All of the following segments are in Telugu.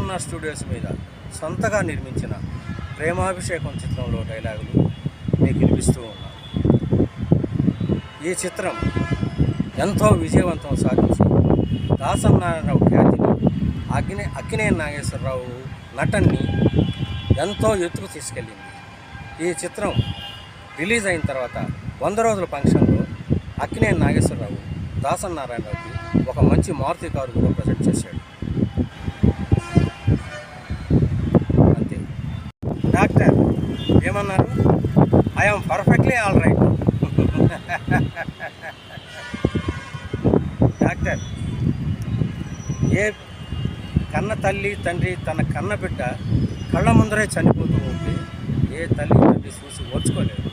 ప్రసన్న స్టూడియోస్ మీద సొంతగా నిర్మించిన ప్రేమాభిషేకం చిత్రంలో డైలాగులు మీకు వినిపిస్తూ ఉన్నాను. ఈ చిత్రం ఎంతో విజయవంతం సాధించి దాసనారాయణరావు ఖ్యాతిని అక్కినేని నాగేశ్వరరావు నటన్ని ఎంతో ఎత్తుకు తీసుకెళ్ళింది. ఈ చిత్రం రిలీజ్ అయిన తర్వాత 100 రోజుల ఫంక్షన్లో అక్కినేని నాగేశ్వరరావు దాసనారాయణరావుకి ఒక మంచి మారుతి కారు కూడా ప్రజెంట్ చేశాడు. అంతే. డాక్టర్ ఏమన్నారు? I'm perfectly all right. Doctor, ఏ కన్న తల్లి తండ్రి తన కన్న బిడ్డ కళ్ళ ముందరే చనిపోతూ ఉంటే ఏ తల్లి తండ్రి చూసి ఓర్చుకోలేదు.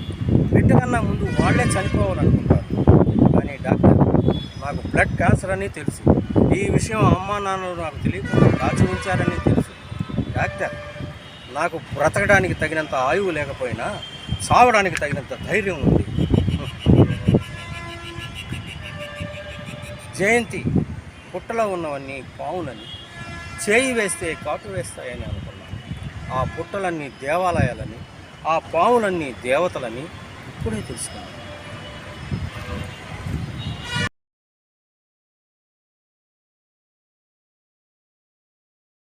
బిడ్డ కన్నా ముందు వాళ్ళే చనిపోవాలనుకుంటారు. కానీ డాక్టర్, నాకు బ్లడ్ క్యాన్సర్ అని తెలుసు. ఈ విషయం అమ్మా నాన్నలు నాకు తెలియకుండా దాచి ఉంచారని తెలుసు. డాక్టర్, నాకు బ్రతకడానికి తగినంత ఆయువు లేకపోయినా చావడానికి తగినంత ధైర్యం ఉంది. జయంతి, పుట్టలో ఉన్నవన్నీ పావులని, చేయి వేస్తే కాటు వేస్తాయని అనుకున్నాను. ఆ పుట్టలన్నీ దేవాలయాలని, ఆ పావులన్నీ దేవతలని ఇప్పుడే తెలుసుకున్నాను.